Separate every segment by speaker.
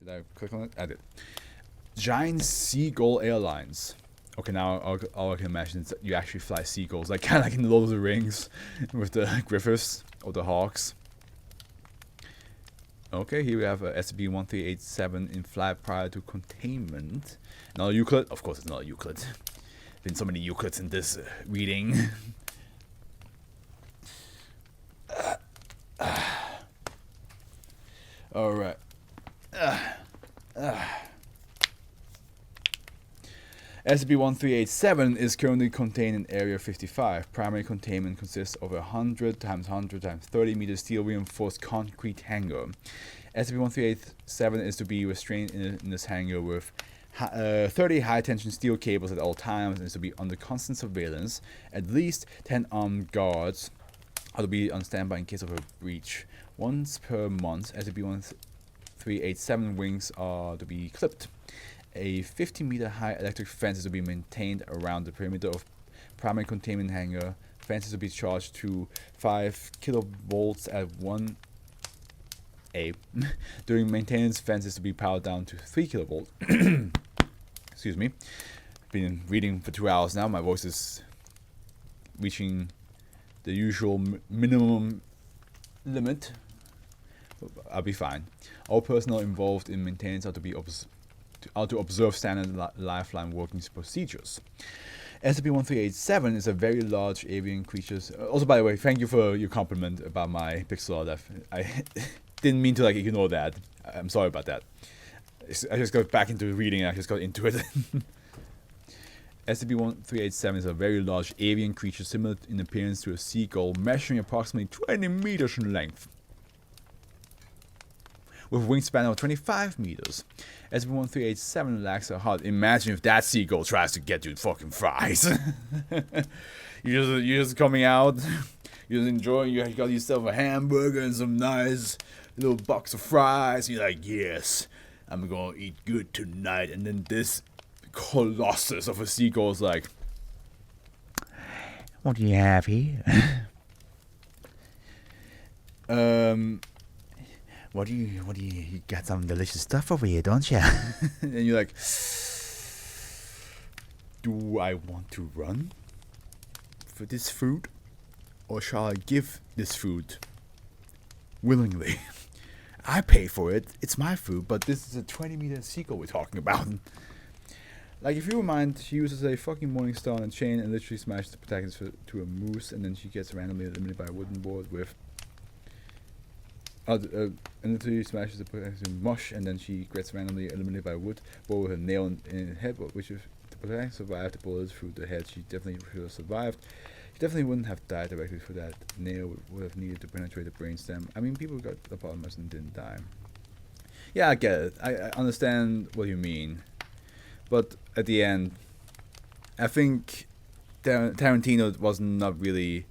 Speaker 1: Did I click on it? I did. Giant Seagull Airlines. Okay, now all I can imagine is that you actually fly seagulls, like kind of like in Lord of the Rings, with the Griffiths or the Hawks. Okay, here we have a SCP-1387 in flight prior to containment. Not a Euclid? Of course it's not a Euclid. Been so many Euclids in this reading. Alright. SCP-1387 is currently contained in Area 55. Primary containment consists of a 100 x 100 x 30 meter steel reinforced concrete hangar. SCP-1387 is to be restrained in this hangar with 30 high-tension steel cables at all times and is to be under constant surveillance. At least 10 armed guards are to be on standby in case of a breach. Once per month, SCP-1387 wings are to be clipped. A 50-meter high electric fence is to be maintained around the perimeter of primary containment hangar. Fence is to be charged to 5 kilovolts at 1A. During maintenance, fence is to be powered down to 3 kilovolts. Excuse me. Been reading for 2 hours now. My voice is reaching the usual minimum limit. I'll be fine. All personnel involved in maintenance are to observe standard lifeline working procedures. SCP-1387 is a very large avian creature. Also, by the way, thank you for your compliment about my pixel art. I didn't mean to like ignore that. I'm sorry about that. I just got back into reading and I just got into it. SCP-1387 is a very large avian creature similar in appearance to a seagull, measuring approximately 20 meters in length, with a wingspan of 25 meters. SCP-1387 lacks a heart. Imagine if that seagull tries to get you fucking fries. you're just coming out, you're just enjoying, you got yourself a hamburger and some nice little box of fries. You're like, yes, I'm gonna eat good tonight. And then this colossus of a seagull is like, what do you have here? What do you got some delicious stuff over here, don't you? And you're like, do I want to run for this food? Or shall I give this food willingly? I pay for it, it's my food, but this is a 20-meter seagull we're talking about. Like, if you remind, she uses a fucking morning star on a chain and literally smashes the protagonist to a moose, and then she gets randomly eliminated by a wooden board with and literally smashes the protagonist in mush, and then she gets randomly eliminated by a wood board with a nail in her head, which if the protagonist survived the bullets through the head, she definitely should have survived. She definitely wouldn't have died directly for that nail would have needed to penetrate the brainstem. I mean, people got the bottom and didn't die. Yeah, I get it. I understand what you mean. But at the end, I think Tarantino was not really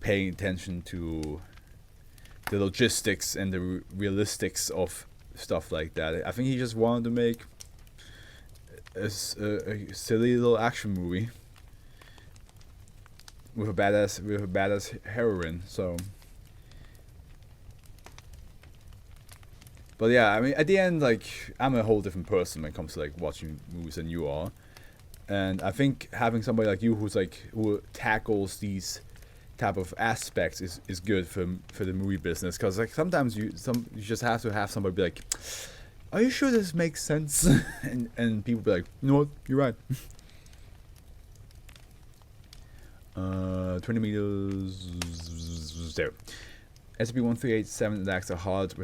Speaker 1: paying attention to the logistics and the realistics of stuff like that. I think he just wanted to make a silly little action movie with a badass heroine. So, but yeah, I mean, at the end, like, I'm a whole different person when it comes to like watching movies than you are, and I think having somebody like you who tackles these type of aspects is good for the movie business, because like sometimes you just have to have somebody be like, are you sure this makes sense? and people be like, you know what, you're right. 20 meters there. SCP-1387 lacks a hard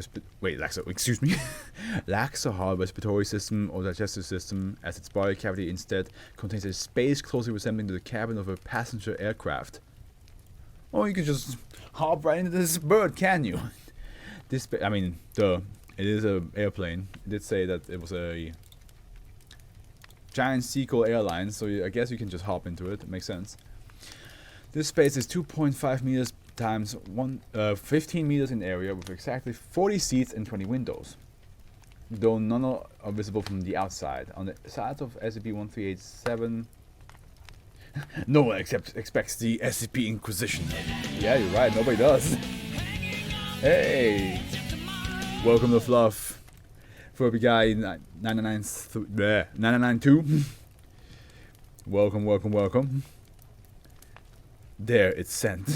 Speaker 1: respiratory system or digestive system, as its body cavity instead contains a space closely resembling the cabin of a passenger aircraft. Or you can just hop right into this bird, can you? It is an airplane. It did say that it was a giant seagull airline, so I guess you can just hop into it. It makes sense. This space is 2.5 meters times 15 meters in area, with exactly 40 seats and 20 windows, though none are visible from the outside. On the side of SCP-1387, no one expects the SCP Inquisition. Yeah, you're right, nobody does. Hey! Welcome to Fluff. Furby guy 992. Welcome, welcome, welcome. There, it's sent.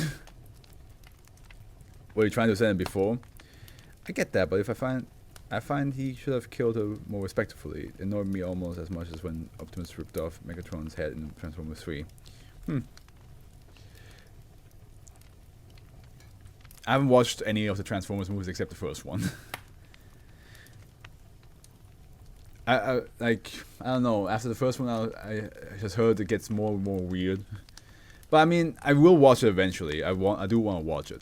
Speaker 1: Were you trying to send it before? I get that, but if I find he should have killed her more respectfully. It annoyed me almost as much as when Optimus ripped off Megatron's head in Transformers 3. I haven't watched any of the Transformers movies except the first one. I don't know. After the first one, I just heard it gets more and more weird. But I mean, I will watch it eventually. I do want to watch it.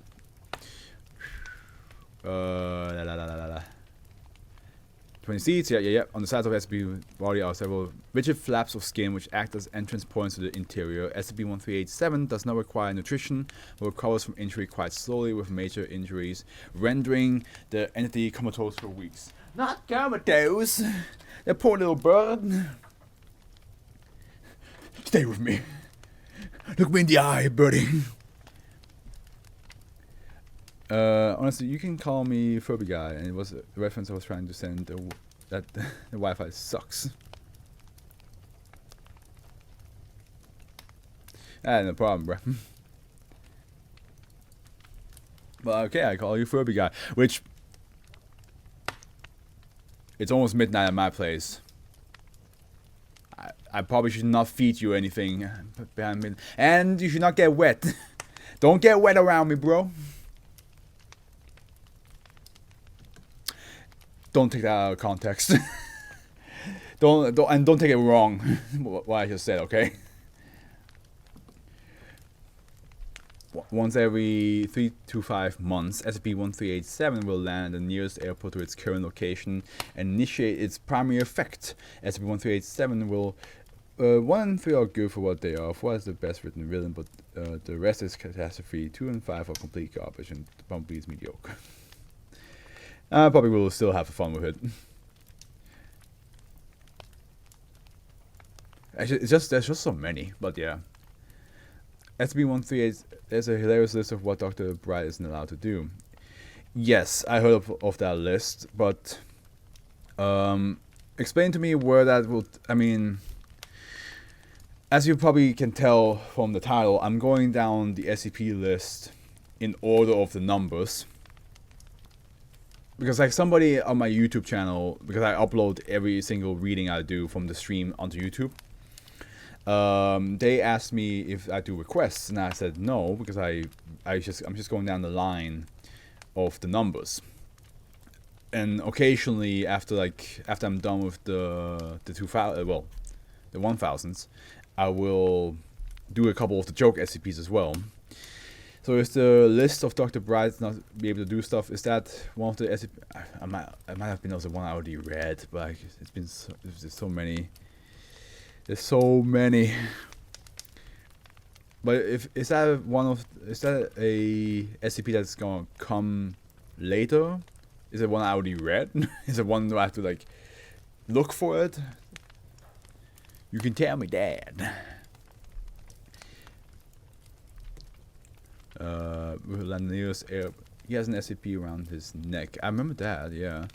Speaker 1: 20 seats, yeah. On the sides of SCP body are several rigid flaps of skin which act as entrance points to the interior. SCP-1387 does not require nutrition, but recovers from injury quite slowly with major injuries, rendering the entity comatose for weeks. Not comatose! That poor little bird. Stay with me. Look me in the eye, birdie. Honestly, you can call me Furby Guy, and it was a reference I was trying to send that the Wi-Fi sucks. No problem, bro. Well, okay, I call you Furby Guy, which it's almost midnight at my place. I probably should not feed you anything behind me, and you should not get wet. Don't get wet around me, bro. Don't take that out of context. don't take it wrong. What I just said, okay? Once every 3 to 5 months, SCP-1387 will land at the nearest airport to its current location and initiate its primary effect. SCP-1387 will 1 and 3 are good for what they are. 4 is the best written villain, but the rest is catastrophe. 2 and 5 are complete garbage, and Bumblebee is mediocre. Probably will still have fun with it. Actually, there's just so many, but yeah. SCP-138, there's a hilarious list of what Dr. Bright isn't allowed to do. Yes, I heard of that list, but explain to me where that will. I mean, as you probably can tell from the title, I'm going down the SCP list in order of the numbers. Because like somebody on my YouTube channel, because I upload every single reading I do from the stream onto YouTube, they asked me if I do requests, and I said no, because I'm just going down the line of the numbers. And occasionally after I'm done with the 1000s, I will do a couple of the joke SCPs as well. So is the list of Dr. Bright not be able to do stuff? Is that one of the SCP? I might have been also one I already read, but like, there's so many. There's so many. But is that a SCP that's gonna come later? Is it one I already read? Is it one that I have to like look for it? You can tell me that. He has an SCP around his neck. I remember that, yeah.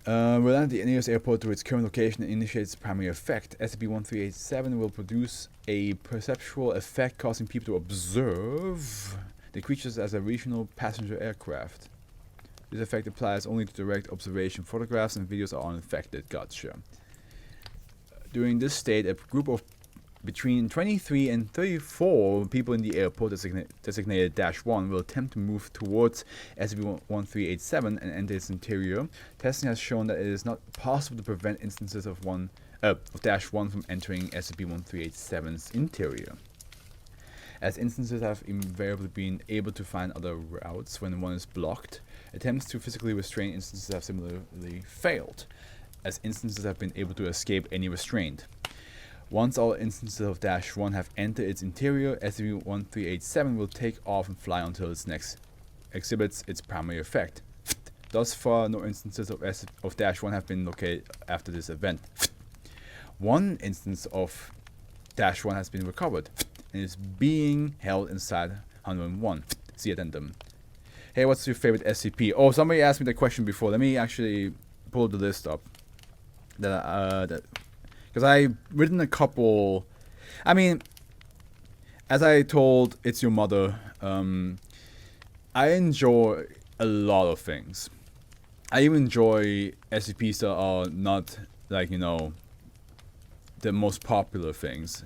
Speaker 1: Will land at the nearest airport to its current location and initiates primary effect. SCP-1387 will produce a perceptual effect causing people to observe the creatures as a regional passenger aircraft. This effect applies only to direct observation. Photographs and videos are unaffected. Gotcha. During this state, a group of between 23 and 34 people in the airport designated -1 will attempt to move towards SCP-1387 and enter its interior. Testing has shown that it is not possible to prevent instances of -1 from entering SCP-1387's interior, as instances have invariably been able to find other routes when one is blocked. Attempts to physically restrain instances have similarly failed, as instances have been able to escape any restraint. Once all instances of -1 have entered its interior, SCP-1387 will take off and fly until its next exhibits its primary effect. Thus far, no instances of -1 have been located after this event. One instance of -1 has been recovered and is being held inside 101. See addendum. Hey, what's your favorite SCP? Oh, somebody asked me the question before. Let me actually pull the list up. That because I've written a couple. I mean, as I told It's Your Mother, I enjoy a lot of things. I even enjoy SCPs that are not like, the most popular things.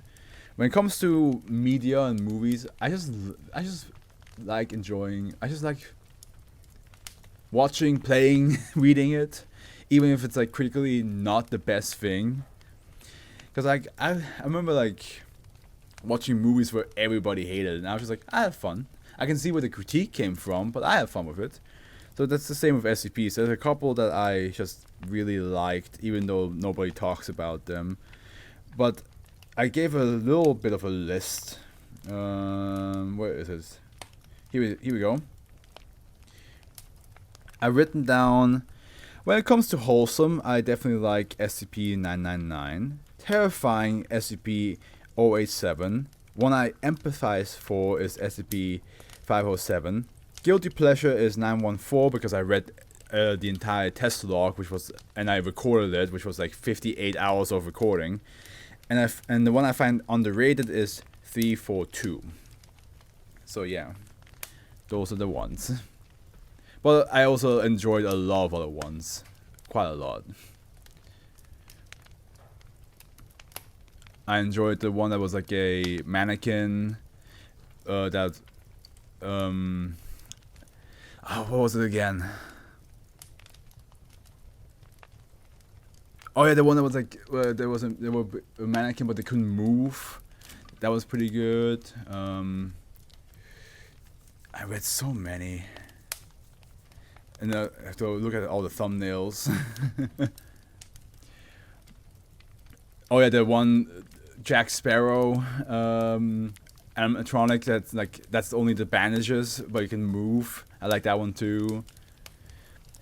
Speaker 1: When it comes to media and movies, I just like enjoying. I just like watching, playing, reading it, even if it's like critically not the best thing. Because like I remember like watching movies where everybody hated it, and I was just like, I have fun. I can see where the critique came from, but I have fun with it. So that's the same with SCPs. There's a couple that I just really liked, even though nobody talks about them. But I gave a little bit of a list. Where is it? Here we go. I've written down, when it comes to wholesome, I definitely like SCP-999. Terrifying, SCP-087. One I empathize for is SCP-507. Guilty pleasure is 914 because I read the entire test log, and I recorded it, which was like 58 hours of recording. And the one I find underrated is 342. So yeah, those are the ones. But I also enjoyed a lot of other ones, quite a lot. I enjoyed the one that was like a mannequin. What was it again? Oh yeah, the one that was like there were a mannequin but they couldn't move. That was pretty good. I read so many, and I have to look at all the thumbnails. Oh yeah, the one Jack Sparrow animatronic that's only the bandages but you can move. I like that one too.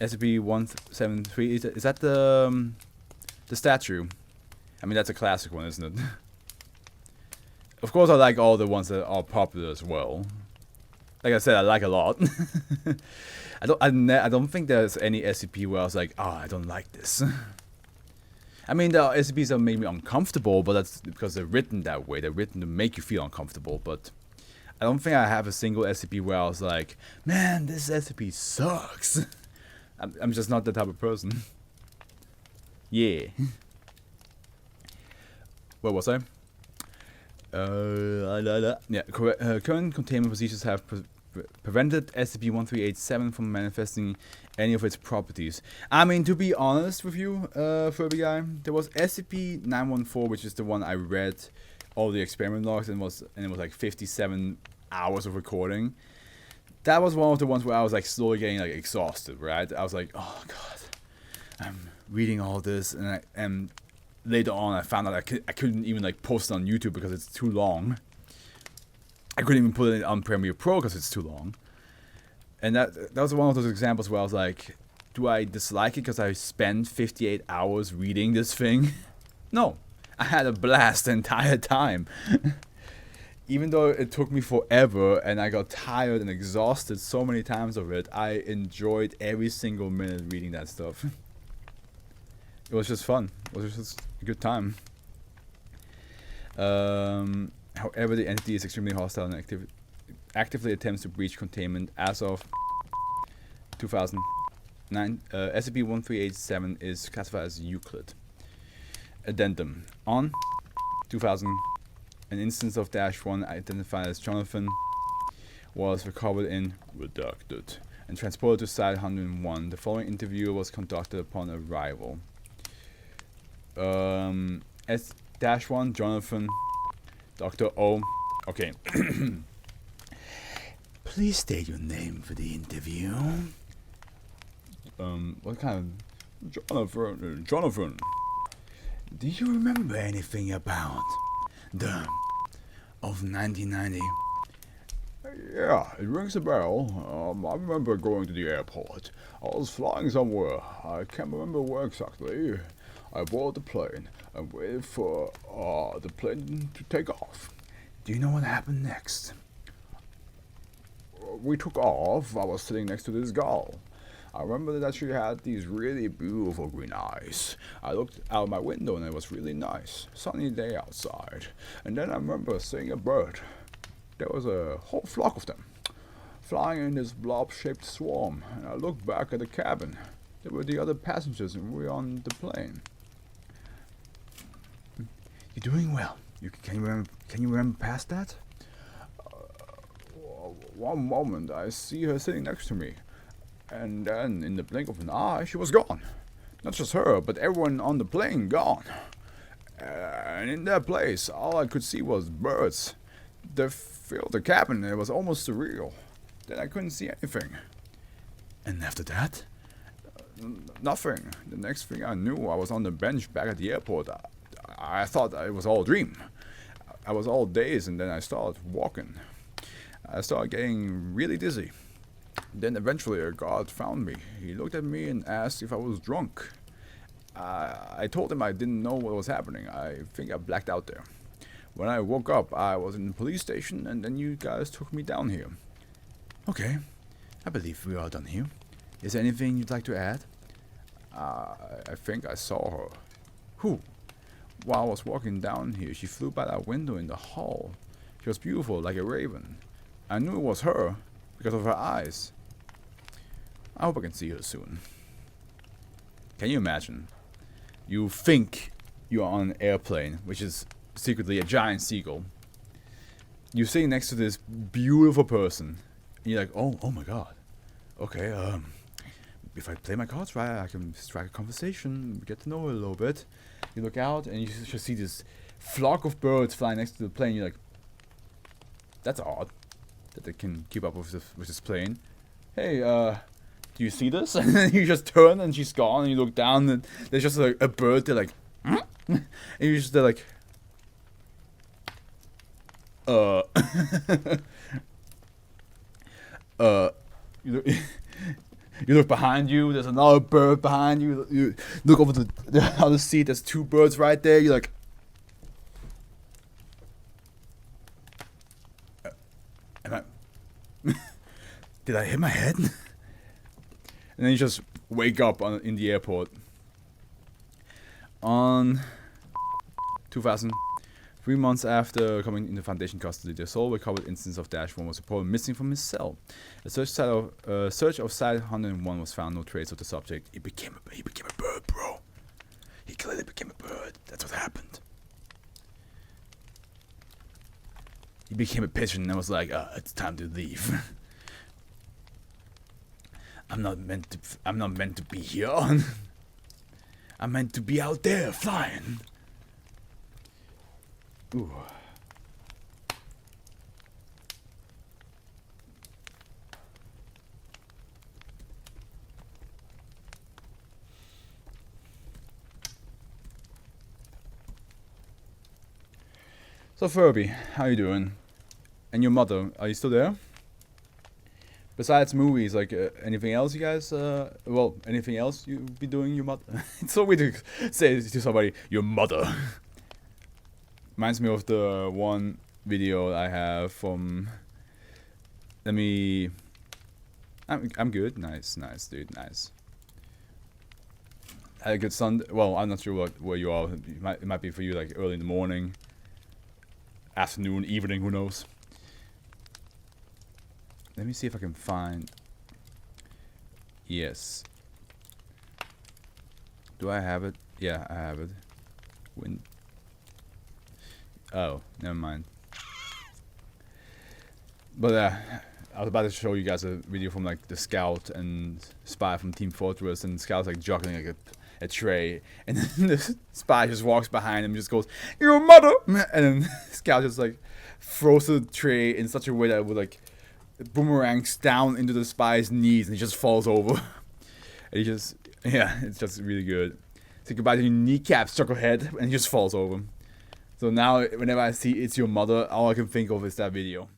Speaker 1: SCP-173 is that the statue? I mean, that's a classic one, isn't it? Of course, I like all the ones that are popular as well. Like I said, I like a lot. I don't think there's any SCP where I was like, I don't like this. I mean, there are SCPs that made me uncomfortable, but that's because they're written that way. They're written to make you feel uncomfortable, but I don't think I have a single SCP where I was like, man, this SCP sucks. I'm just not that type of person. Yeah. Where was I? Yeah, current containment procedures have prevented SCP-1387 from manifesting any of its properties. I mean, to be honest with you, Furby guy, there was SCP-914, which is the one I read all the experiment logs, and it was like 57 hours of recording. That was one of the ones where I was like slowly getting like exhausted, right? I was like, oh god, I'm reading all this, and later on I found out I couldn't even like post it on YouTube because it's too long. I couldn't even put it on Premiere Pro because it's too long. And that was one of those examples where I was like, do I dislike it because I spent 58 hours reading this thing? No, I had a blast the entire time. Even though it took me forever and I got tired and exhausted so many times of it, I enjoyed every single minute reading that stuff. It was just fun. It was just a good time. However, the entity is extremely hostile and actively attempts to breach containment. As of 2009, SCP-1387 is classified as Euclid. Addendum. On 2000, an instance of -1 identified as Jonathan was recovered in Redacted and transported to Site 101. The following interview was conducted upon arrival. S-1, Jonathan, Dr. O. Okay. Please state your name for the interview. What kind of... Jonathan. Do you remember anything about the... of 1990? Yeah, it rings a bell. I remember going to the airport. I was flying somewhere. I can't remember where exactly. I boarded the plane and waited for the plane to take off. Do you know what happened next? We took off. I was sitting next to this girl. I remember that she had these really beautiful green eyes. I looked out my window and it was really nice. Sunny day outside. And then I remember seeing a bird. There was a whole flock of them, flying in this blob-shaped swarm. And I looked back at the cabin. There were the other passengers and we were on the plane. You're doing well. Can you remember past that? One moment I see her sitting next to me, and then in the blink of an eye she was gone. Not just her, but everyone on the plane gone. And in their place, all I could see was birds. They filled the cabin, and it was almost surreal. Then I couldn't see anything. And after that? Nothing. The next thing I knew, I was on the bench back at the airport. I thought it was all a dream. I was all dazed, and then I started walking. I started getting really dizzy. Then eventually a guard found me. He looked at me and asked if I was drunk. I told him I didn't know what was happening. I think I blacked out there. When I woke up, I was in the police station, and then you guys took me down here. Okay, I believe we are done here. Is there anything you'd like to add? I think I saw her. Who? While I was walking down here, she flew by that window in the hall. She was beautiful, like a raven. I knew it was her because of her eyes. I hope I can see her soon. Can you imagine? You think you're on an airplane, which is secretly a giant seagull. You're sitting next to this beautiful person. And you're like, oh my god. Okay, if I play my cards right, I can strike a conversation, get to know her a little bit. You look out and you just see this flock of birds flying next to the plane. You're like, that's odd that they can keep up with this plane. Hey, do you see this? And then you just turn and she's gone, and you look down and there's just like a bird. They're like, and you just they're like, you look behind you. There's another bird behind you. You look over the other seat. There's two birds right there. You're like, am I? Did I hit my head? And then you just wake up in the airport. On 2000, 3 months after coming into Foundation custody, the sole recovered instance of Dash 1 was reported missing from his cell. A search of Site 101 was found, no trace of the subject. He became a bird, bro. He clearly became a bird. That's what happened. He became a pigeon and was like, it's time to leave. I'm not meant to be here. I'm meant to be out there flying. Ooh. So Furby, how you doing? And your mother, are you still there? Besides movies, like anything else you guys, well, anything else you be doing, your mother? It's so weird to say to somebody, your mother. Reminds me of the one video I have from, I'm good, nice, dude, nice. Had a good Sunday, well, I'm not sure where you are, it might be for you like early in the morning, afternoon, evening, who knows. Let me see if I can find, yes. Do I have it? Yeah, I have it. Oh, never mind. But I was about to show you guys a video from like the scout and spy from Team Fortress, and the scout's like juggling like a tray, and then the spy just walks behind him and just goes, "Your mother!" And then the scout just like throws the tray in such a way that it would like boomerangs down into the spy's knees, and he just falls over. And he just, yeah, it's just really good. Say goodbye to your kneecaps, chucklehead, and he just falls over. So now, whenever I see "It's Your Mother," all I can think of is that video.